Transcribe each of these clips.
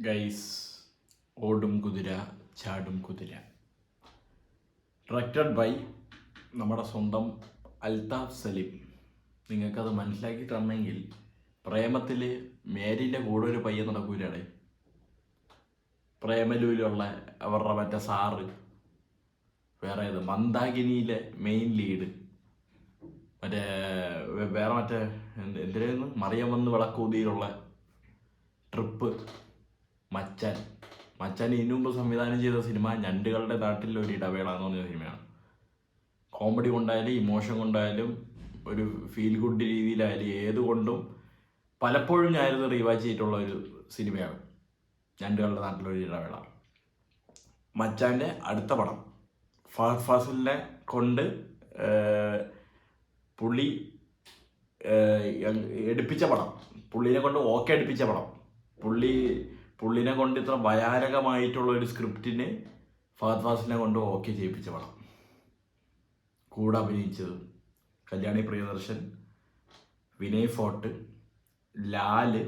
Guys, ഓടും കുതിര ചാടും കുതിര, ഡയറക്റ്റഡ് ബൈ നമ്മുടെ സ്വന്തം അൽതാഫ് സലീം. നിങ്ങൾക്കത് മനസ്സിലാക്കി തന്നെങ്കിൽ പ്രേമത്തിൽ മേരിൻ്റെ കൂടെ ഒരു പയ്യൻ നടക്കൂലേ, പ്രേമലൂലുള്ള അവരുടെ മറ്റേ സാറ്, വേറെ ഏത് മന്ദാകിനിയിലെ മെയിൻ ലീഡ്, മറ്റേ വേറെ മറ്റേ എന്തിനായിരുന്നു മറിയം വന്ന് വിളക്കൂതിയിലുള്ള ട്രിപ്പ്, മച്ചാൻ ഇതിനു മുമ്പ് സംവിധാനം ചെയ്ത സിനിമ ഞണ്ടുകളുടെ നാട്ടിൽ ഒരു ഇടവേള എന്ന് പറഞ്ഞ സിനിമയാണ്. കോമഡി കൊണ്ടായാലും ഇമോഷൻ കൊണ്ടായാലും ഒരു ഫീൽ ഗുഡ് രീതിയിലായാലും ഏതുകൊണ്ടും പലപ്പോഴും ഞാനിത് റീവാച്ച് ചെയ്തിട്ടുള്ള ഒരു സിനിമയാണ് ഞണ്ടുകളുടെ നാട്ടിലൊരു ഇടവേള. മച്ചാൻ്റെ അടുത്ത പടം ഫഹദ് ഫാസിലിനെ കൊണ്ട് പുള്ളി എടുപ്പിച്ച പടം, പുള്ളിനെ കൊണ്ട് ഓക്കെ എടുപ്പിച്ച പടം, പുള്ളിനെ കൊണ്ട് ഇത്ര ഭയാനകമായിട്ടുള്ള ഒരു സ്ക്രിപ്റ്റിന് ഫഹദ് ഫാസിലിനെ കൊണ്ട് ഓക്കെ ചെയ്യിപ്പിച്ച പടം. കൂടെ അഭിനയിച്ചത് കല്യാണി പ്രിയദർശൻ, വിനയ് ഫോർട്ട്, ലാല്,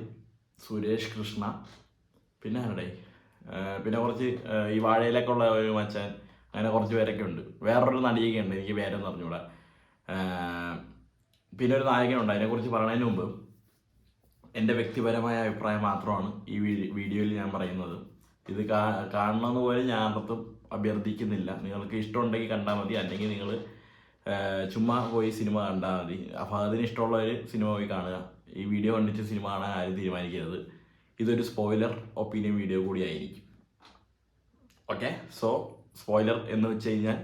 സുരേഷ് കൃഷ്ണ, പിന്നെ ആരുടെ പിന്നെ കുറച്ച് ഈ വാഴയിലേക്കുള്ള ഒരു മച്ചാൻ, അങ്ങനെ കുറച്ച് പേരൊക്കെ ഉണ്ട്. വേറൊരു നടിയൊക്കെ ഉണ്ട്, എനിക്ക് പേരെന്ന് പറഞ്ഞുകൂടാ. പിന്നെ ഒരു നായകനുണ്ട്. അതിനെക്കുറിച്ച് പറയുന്നതിന് മുമ്പ് എൻ്റെ വ്യക്തിപരമായ അഭിപ്രായം മാത്രമാണ് ഈ വീഡിയോയിൽ ഞാൻ പറയുന്നത്. ഇത് കാണണമെന്ന് പോലും ഞാൻ അർത്ഥം അഭ്യർത്ഥിക്കുന്നില്ല. നിങ്ങൾക്ക് ഇഷ്ടമുണ്ടെങ്കിൽ കണ്ടാൽ മതി, അല്ലെങ്കിൽ നിങ്ങൾ ചുമ്മാ പോയി സിനിമ കണ്ടാൽ മതി. അപ്പോൾ അതിന് ഇഷ്ടമുള്ള ഒരു സിനിമ പോയി കാണുക. ഈ വീഡിയോ കണ്ടിട്ട് സിനിമ കാണാൻ ആരും തീരുമാനിക്കരുത്. ഇതൊരു സ്പോയിലർ ഒപ്പീനിയൻ വീഡിയോ കൂടിയായിരിക്കും. ഓക്കെ, സോ സ്പോയിലർ എന്ന് വെച്ച് കഴിഞ്ഞാൽ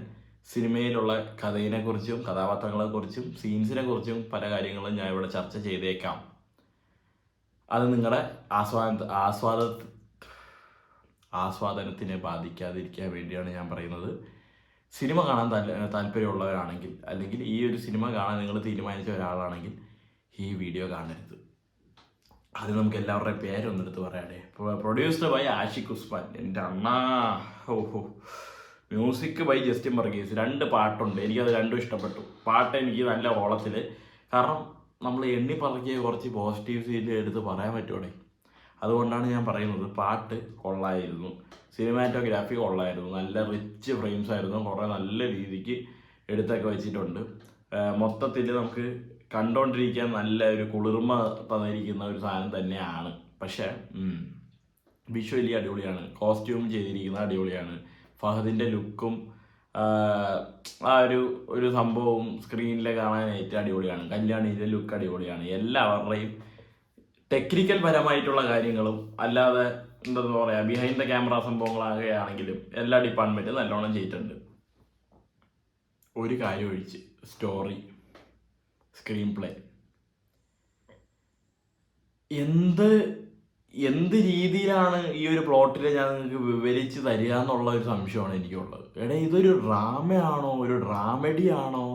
സിനിമയിലുള്ള കഥയിനെക്കുറിച്ചും കഥാപാത്രങ്ങളെക്കുറിച്ചും സീൻസിനെ കുറിച്ചും പല കാര്യങ്ങളും ഞാൻ ഇവിടെ ചർച്ച ചെയ്തേക്കാം. അത് നിങ്ങളുടെ ആസ്വാദനത്തിനെ ബാധിക്കാതിരിക്കാൻ വേണ്ടിയാണ് ഞാൻ പറയുന്നത്. സിനിമ കാണാൻ താല്പര്യമുള്ളവരാണെങ്കിൽ, അല്ലെങ്കിൽ ഈ ഒരു സിനിമ കാണാൻ നിങ്ങൾ തീരുമാനിച്ച ഒരാളാണെങ്കിൽ ഈ വീഡിയോ കാണരുത്. അത് നമുക്ക് എല്ലാവരുടെയും പേരൊന്നെടുത്ത് പറയാതെ. പ്രൊഡ്യൂസ്ഡ് ബൈ ആഷിഖ് ഉസ്മാൻ, എൻ്റെ അണ്ണാ. ഓഹോ. Music by Justin Varghese. 2 പാട്ടുണ്ട്, എനിക്കത് രണ്ടും ഇഷ്ടപ്പെട്ടു. പാട്ട് എനിക്ക് നല്ല ഓളത്തിൽ, കാരണം നമ്മൾ എണ്ണി പറക്കിയ കുറച്ച് പോസിറ്റീവ്സ് എടുത്ത് പറയാൻ പറ്റുമോടെ. അതുകൊണ്ടാണ് ഞാൻ പറയുന്നത്. പാട്ട് കൊള്ളായിരുന്നു, സിനിമാറ്റോഗ്രാഫി കൊള്ളായിരുന്നു, നല്ല റിച്ച് ഫ്രെയിംസ് ആയിരുന്നു, കുറേ നല്ല രീതിക്ക് എടുത്തൊക്കെ വെച്ചിട്ടുണ്ട്. മൊത്തത്തിൽ നമുക്ക് കണ്ടുകൊണ്ടിരിക്കാൻ നല്ല ഒരു കുളിർമ തന്നിരിക്കുന്ന ഒരു സാധനം തന്നെയാണ്. പക്ഷേ വിഷ്വലി അടിപൊളിയാണ്, കോസ്റ്റ്യൂം ചെയ്തിരിക്കുന്നത് അടിപൊളിയാണ്, ഫഹദിൻ്റെ ലുക്കും ആ ഒരു സംഭവവും സ്ക്രീനിൽ കാണാനായിട്ട് അടിപൊളിയാണ്, കല്യാണിൻ്റെ ലുക്ക് അടിപൊളിയാണ്. എല്ലാവരുടെയും ടെക്നിക്കൽ പരമായിട്ടുള്ള കാര്യങ്ങളും അല്ലാതെ എന്താണെന്ന് പറയുക ബിഹൈൻഡ് ദ ക്യാമറ സംഭവങ്ങളാകുകയാണെങ്കിലും എല്ലാ ഡിപ്പാർട്ട്മെൻറ്റും നല്ലോണം ചെയ്തിട്ടുണ്ട്. ഒരു കാര്യം ഒഴിച്ച് സ്റ്റോറി, സ്ക്രീൻ പ്ലേ, എന്ത് രീതിയിലാണ് ഈ ഒരു പ്ലോട്ടിൽ ഞാൻ നിങ്ങൾക്ക് വിവരിച്ച് തരിക എന്നുള്ള ഒരു സംശയമാണ് എനിക്കുള്ളത്. എടാ, ഇതൊരു ഡ്രാമയാണോ, ഒരു ഡ്രാമഡി ആണോ,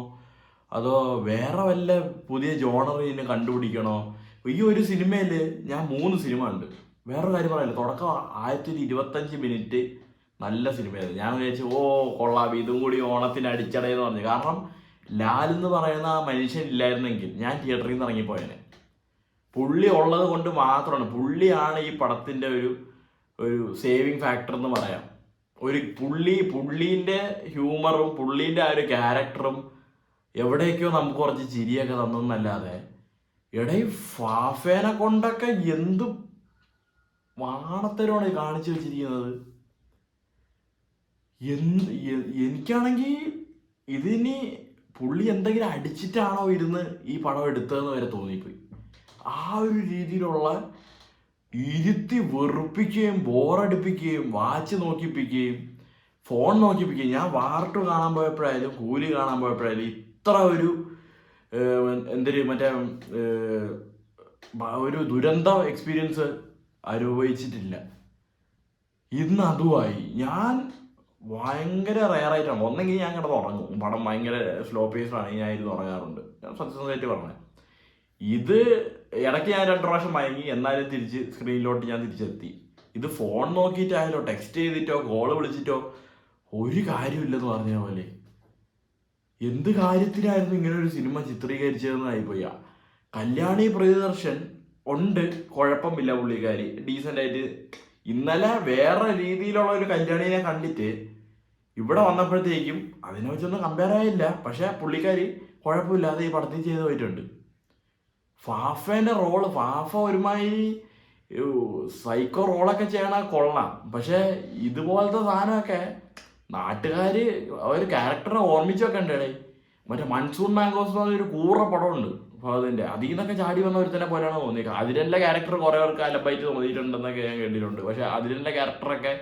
അതോ വേറെ വല്ല പുതിയ ജോണറിന് കണ്ടുപിടിക്കണോ? ഈ ഒരു സിനിമയിൽ ഞാൻ 3 സിനിമ ഉണ്ട്. വേറൊരു കാര്യം പറയല്ലോ, തുടക്കം 1025 മിനിറ്റ് നല്ല സിനിമയായിരുന്നു. ഞാൻ വിചാരിച്ചു കൊള്ളാം, ഇതും കൂടി ഓണത്തിന് അടിച്ചടയെന്ന് പറഞ്ഞു. കാരണം ലാലെന്ന് പറയുന്ന ആ മനുഷ്യൻ ഇല്ലായിരുന്നെങ്കിൽ ഞാൻ തിയേറ്ററിൽ നിന്ന് ഇറങ്ങിപ്പോയേനെ. പുള്ളി ഉള്ളത് കൊണ്ട് മാത്രമാണ്, പുള്ളിയാണ് ഈ പടത്തിൻ്റെ ഒരു സേവിങ് ഫാക്ടർ എന്ന് പറയാം. പുള്ളീൻ്റെ ഹ്യൂമറും പുള്ളീൻ്റെ ആ ഒരു ക്യാരക്ടറും എവിടേക്കോ നമുക്ക് കുറച്ച് ചിരിയൊക്കെ തന്നല്ലാതെ, എടേ ഫാഫേനെ കൊണ്ടൊക്കെ എന്ത് വാണത്തരമാണ് കാണിച്ചു വെച്ചിരിക്കുന്നത്. എനിക്കാണെങ്കിൽ ഇതിനി പുള്ളി എന്തെങ്കിലും അടിച്ചിട്ടാണോ ഇരുന്ന് ഈ പടം എടുത്തതെന്ന് വരെ തോന്നിപ്പോയി. ആ ഒരു രീതിയിലുള്ള ഇരുത്തി വെറുപ്പിക്കുകയും ബോറടിപ്പിക്കുകയും വാച്ച് നോക്കിപ്പിക്കുകയും ഫോൺ നോക്കിപ്പിക്കുകയും. ഞാൻ വാർട്ട് കാണാൻ പോയപ്പോഴായാലും കൂലി കാണാൻ പോയപ്പോഴായാലും ഇത്ര മറ്റേ ഒരു ദുരന്ത എക്സ്പീരിയൻസ് അനുഭവിച്ചിട്ടില്ല. ഇന്ന് അതുമായി ഞാൻ ഭയങ്കര റെയറായിട്ടാണ്. ഒന്നെങ്കിൽ ഞാൻ കിടന്ന് ഉറങ്ങും, പടം ഭയങ്കര സ്ലോ പേസാണെങ്കിൽ ഞാൻ ഇരുന്ന് ഉറങ്ങാറുണ്ട്, ഞാൻ സത്യസന്ധമായിട്ട് പറഞ്ഞത്. ഇത് ഇടയ്ക്ക് ഞാൻ 2 പ്രാവശ്യം മയങ്ങി, എന്നാലും തിരിച്ച് സ്ക്രീനിലോട്ട് ഞാൻ തിരിച്ചെത്തി. ഇത് ഫോൺ നോക്കിയിട്ടായാലോ ടെക്സ്റ്റ് ചെയ്തിട്ടോ കോള് വിളിച്ചിട്ടോ ഒരു കാര്യമില്ലെന്ന് പറഞ്ഞ പോലെ. എന്ത് കാര്യത്തിനായിരുന്നു ഇങ്ങനെ ഒരു സിനിമ ചിത്രീകരിച്ചതെന്ന് ആയിപ്പോയി. കല്യാണി പ്രിയദർശൻ ഉണ്ട്, കുഴപ്പമില്ല, പുള്ളിക്കാരി ഡീസൻ്റായിട്ട് ഇന്നലെ വേറെ രീതിയിലുള്ള ഒരു കല്യാണിനെ കണ്ടിട്ട് ഇവിടെ വന്നപ്പോഴത്തേക്കും അതിനെ വെച്ചൊന്നും കമ്പയർ ആയില്ല. പക്ഷെ പുള്ളിക്കാരി കുഴപ്പമില്ലാതെ ഈ പടത്തിൽ ചെയ്ത് പോയിട്ടുണ്ട്. ഫാഫേന്റെ റോള്, ഫാഫ ഒരുമാതിരി സൈക്കോ റോളൊക്കെ ചെയ്യണ കൊള്ളാം. പക്ഷെ ഇതുപോലത്തെ സാധനമൊക്കെ നാട്ടുകാര് ഒരു ക്യാരക്ടറെ ഓർമ്മിച്ച് വെക്കണ്ടേ. മറ്റേ മൺസൂൺ മാംഗോസ് എന്ന് പറഞ്ഞൊരു കൂറ പടമുണ്ട് ഫഹദിന്റെ, അതിൽ നിന്നൊക്കെ ചാടി വന്ന ഒരുത്തനെ പോലെയാണ് തോന്നിയത്. അതിലെ ക്യാരക്ടർ കുറെ പേർക്ക് അലപ്പായിട്ട് തോന്നിയിട്ടുണ്ടെന്നൊക്കെ ഞാൻ കേട്ടിട്ടുണ്ട്. പക്ഷെ അതിലെ ക്യാരക്ടറൊക്കെ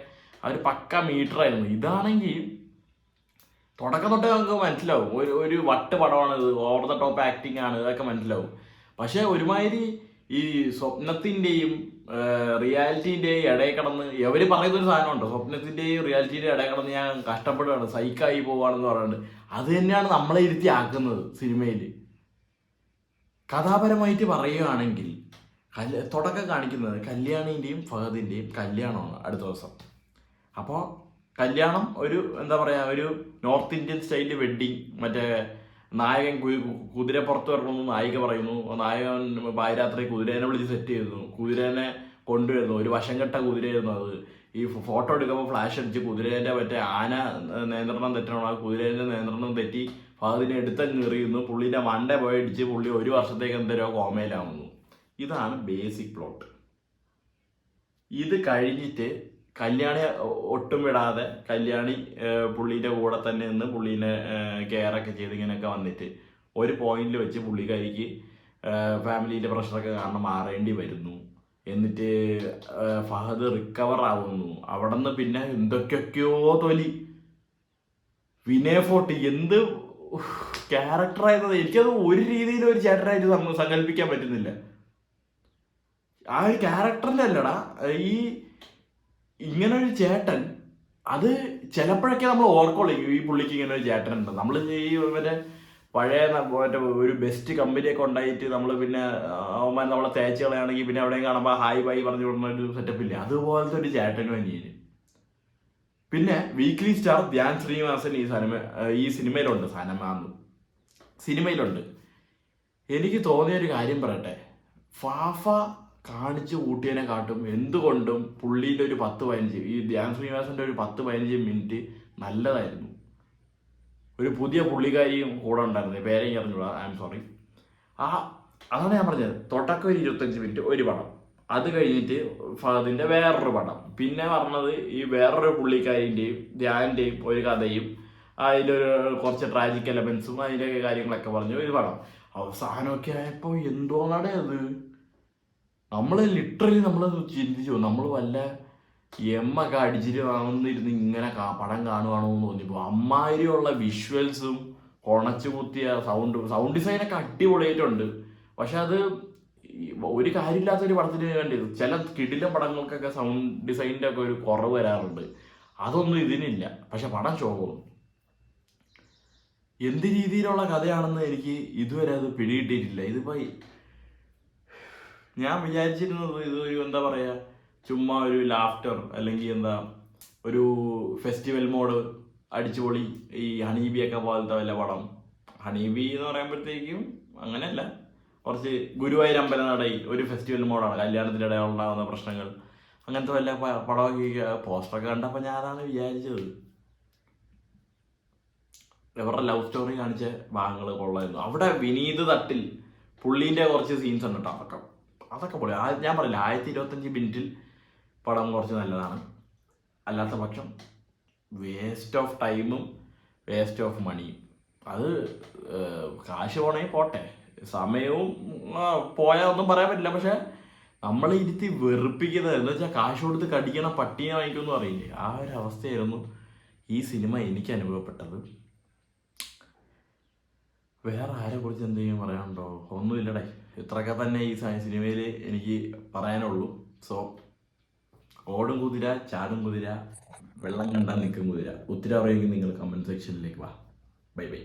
അവർ പക്ക മീറ്ററായിരുന്നു. ഇതാണെങ്കിൽ തുടക്കം തൊട്ടേ നമുക്ക് മനസ്സിലാവും ഒരു വട്ട് പടമാണ് ഇത്, ഓവർ ദ ടോപ്പ് ആക്ടിങ് ആണ്, ഇതൊക്കെ മനസ്സിലാവും. പക്ഷെ ഒരുമാതിരി ഈ സ്വപ്നത്തിന്റെയും റിയാലിറ്റിന്റെയും ഇടയിൽ കിടന്ന് ഇവര് പറയുന്നൊരു സാധനമുണ്ട്, സ്വപ്നത്തിന്റെയും റിയാലിറ്റിന്റെയും ഇടയിൽ കിടന്ന് ഞാൻ കഷ്ടപ്പെടുകയാണ്, സൈക്കായി പോവാണെന്ന് പറയുന്നുണ്ട്. അത് തന്നെയാണ് നമ്മളെ ഇരുത്തി ആക്കുന്നത് സിനിമയിൽ. കഥാപരമായിട്ട് പറയുകയാണെങ്കിൽ തുടക്കം കാണിക്കുന്നത് കല്യാണിന്റെയും ഫഹദിന്റെയും കല്യാണമാണ് അടുത്ത ദിവസം. അപ്പോൾ കല്യാണം ഒരു എന്താ പറയുക, ഒരു നോർത്ത് ഇന്ത്യൻ സ്റ്റൈലിൽ വെഡ്ഡിങ്. മറ്റേ നായകൻ കുതിരപ്പുറത്ത് വരണമെന്ന് നായിക പറയുന്നു. നായകൻ പാതിരാത്രി കുതിരേനെ വിളിച്ച് സെറ്റ് ചെയ്യുന്നു, കുതിരേനെ കൊണ്ടുവരുന്നു. ഒരു വശം കെട്ട കുതിരയായിരുന്നു അത്. ഈ ഫോട്ടോ എടുക്കുമ്പോൾ ഫ്ലാഷ് അടിച്ച് കുതിരേൻ്റെ മറ്റേ ആന നിയന്ത്രണം തെറ്റണം, ആ കുതിരേൻ്റെ നിയന്ത്രണം തെറ്റി ഫഹദിനെ എടുത്തങ്ങ് എറിയുന്നു. പുള്ളിൻ്റെ മണ്ട പോയി അടിച്ച് പുള്ളി 1 വർഷത്തേക്ക് എന്തോ കോമയിലാവുന്നു. ഇതാണ് ബേസിക് പ്ലോട്ട്. ഇത് കഴിഞ്ഞിട്ട് കല്യാണി ഒട്ടും വിടാതെ കല്യാണി പുള്ളീൻ്റെ കൂടെ തന്നെ നിന്ന് പുള്ളീനെ കെയറൊക്കെ ചെയ്ത് ഇങ്ങനെയൊക്കെ വന്നിട്ട് ഒരു പോയിന്റിൽ വെച്ച് പുള്ളിക്കാരിക്ക് ഫാമിലീൻ്റെ പ്രഷറൊക്കെ കാരണം മാറേണ്ടി വരുന്നു. എന്നിട്ട് ഫഹദ് റിക്കവർ ആവുന്നു. അവിടെ നിന്ന് പിന്നെ എന്തൊക്കെയൊക്കെയോ തൊലി. വിനയ് ഫോർട്ട് എന്ത് ക്യാരക്ടറായിരുന്നത്, എനിക്കത് ഒരു രീതിയിലും ഒരു ചേട്ടനായിട്ട് സങ്കല്പിക്കാൻ പറ്റുന്നില്ല. ആ ഒരു ക്യാരക്ടറിൻ്റെ അല്ലടാ, ഈ ഇങ്ങനെ ഒരു ചേട്ടൻ, അത് ചിലപ്പോഴൊക്കെ നമ്മൾ ഓർക്കുള്ളൂ ഈ പുള്ളിക്ക് ഇങ്ങനെ ഒരു ചേട്ടൻ ഉണ്ട്. നമ്മൾ ഈ മറ്റേ പഴയ മറ്റേ ഒരു ബെസ്റ്റ് കമ്പനിയൊക്കെ ഉണ്ടായിട്ട് നമ്മൾ പിന്നെ അവന്മാർ നമ്മളെ തേച്ച് കളയാണെങ്കിൽ പിന്നെ എവിടെയും കാണുമ്പോൾ ഹായ് ബൈ പറഞ്ഞു കൊടുക്കുന്ന ഒരു സെറ്റപ്പില്ലേ, അതുപോലത്തെ ഒരു ചേട്ടനും അനിയന്. പിന്നെ വീക്ക്ലി സ്റ്റാർ ധ്യാൻ ശ്രീനിവാസൻ ഈ സിനിമയിലുണ്ട്. സിനിമയിലുണ്ട്. എനിക്ക് തോന്നിയ ഒരു കാര്യം പറയട്ടെ, ഫാഫ കാണിച്ച് കൂട്ടിയതിനെ കാട്ടും എന്തുകൊണ്ടും പുള്ളിയുടെ ഒരു 10-15, ഈ ധ്യാൻ ശ്രീനിവാസന്റെ ഒരു 10-15 മിനിറ്റ് നല്ലതായിരുന്നു. ഒരു പുതിയ പുള്ളിക്കാരിയും കൂടെ ഉണ്ടായിരുന്നു, പേരെയും അറിഞ്ഞൂടാ, ഐ എം സോറി. അതാണ് ഞാൻ പറഞ്ഞത്. തുടക്കം ഒരു 25 മിനിറ്റ് ഒരു പടം, അത് കഴിഞ്ഞിട്ട് ഫഹദിന്റെ വേറൊരു പടം, പിന്നെ പറഞ്ഞത് ഈ വേറൊരു പുള്ളിക്കാരിൻ്റെയും ധ്യാനിൻ്റെയും ഒരു കഥയും അതിലൊരു കുറച്ച് ട്രാജിക് എലമെന്റ്സും അതിൻ്റെ കാര്യങ്ങളൊക്കെ പറഞ്ഞു ഒരു പടം. അവസാനമൊക്കെ ആയപ്പോൾ എന്തോന്നാടേ അത്, നമ്മൾ ലിറ്ററലി നമ്മൾ ചിന്തിച്ചു, നമ്മൾ വല്ല എമ്മൊക്കെ അടിച്ചിട്ട് വന്നിരുന്ന് ഇങ്ങനെ പടം കാണുവാണോ എന്ന് തോന്നിയപ്പോൾ അമ്മാതിരിയുള്ള വിഷ്വൽസും കുണച്ചു കുത്തിയ സൗണ്ട് ഡിസൈനൊക്കെ അടിപൊളിയായിട്ടുണ്ട്. പക്ഷെ അത് ഒരു കാര്യമില്ലാത്തൊരു പടത്തിന് വേണ്ടി ചില കിടിലം പടങ്ങൾക്കൊക്കെ സൗണ്ട് ഡിസൈനിൻ്റെ ഒക്കെ ഒരു കുറവ് വരാറുണ്ട്. അതൊന്നും ഇതിനില്ല. പക്ഷെ പടം ശോഭവും. എന്ത് രീതിയിലുള്ള കഥയാണെന്ന് എനിക്ക് ഇതുവരെ അത് പിടികിട്ടിയിട്ടില്ല. ഇതിപ്പോൾ ഞാൻ വിചാരിച്ചിരുന്നത് ഇതൊരു എന്താ പറയുക, ചുമ്മാ ഒരു ലാഫ്റ്റർ അല്ലെങ്കിൽ എന്താ ഒരു ഫെസ്റ്റിവൽ മോഡ് അടിച്ചുപൊളി, ഈ ഹണീബിയൊക്കെ പോലത്തെ വല്ല പടം. ഹണീബി എന്ന് പറയുമ്പോഴത്തേക്കും അങ്ങനെയല്ല, കുറച്ച് ഗുരുവായൂർ അമ്പലനടയിൽ ഒരു ഫെസ്റ്റിവൽ മോഡാണ്, കല്യാണത്തിൻ്റെ ഇടയിൽ ഉണ്ടാകുന്ന പ്രശ്നങ്ങൾ, അങ്ങനത്തെ വല്ല പടമൊക്കെ പോസ്റ്ററൊക്കെ കണ്ടപ്പോൾ ഞാൻ അതാണ് വിചാരിച്ചത്. ഇവരുടെ ലവ് സ്റ്റോറി കാണിച്ച ഭാഗങ്ങൾ കൊള്ളായിരുന്നു. അവിടെ വിനീത് തട്ടിൽ പുള്ളീൻ്റെ കുറച്ച് സീൻസ് ഉണ്ട് കേട്ടോ, അതൊക്കെ പൊളി. ഞാൻ പറയില്ല, 1025 മിനിറ്റിൽ പടം കുറച്ച് നല്ലതാണ്. അല്ലാത്ത പക്ഷം വേസ്റ്റ് ഓഫ് ടൈമും വേസ്റ്റ് ഓഫ് മണിയും. അത് കാശ് പോണെങ്കിൽ പോട്ടെ, സമയവും പോയാൽ ഒന്നും പറയാൻ പറ്റില്ല. പക്ഷെ നമ്മളെ ഇരുത്തി വെറുപ്പിക്കുന്നത് എന്ന് വെച്ചാൽ കാശ് കൊടുത്ത് കടിക്കണ പട്ടീനെ വാങ്ങിക്കുമെന്ന് പറയില്ലേ, ആ ഒരു അവസ്ഥയായിരുന്നു ഈ സിനിമ എനിക്ക് അനുഭവപ്പെട്ടത്. വേറെ ആരെ കുറിച്ച് എന്തെങ്കിലും പറയാനുണ്ടോ? ഒന്നുമില്ലടേ, ഇത്രയൊക്കെ തന്നെ ഈ സിനിമയിൽ എനിക്ക് പറയാനുള്ളൂ. സോ ഓടും കുതിര, ചാടും കുതിര, വെള്ളം കണ്ടാൽ നിൽക്കും കുതിര. ഒത്തിരി അറിയെങ്കിൽ നിങ്ങൾ കമൻറ്റ് സെക്ഷനിലേക്ക് വാ. Bye bye.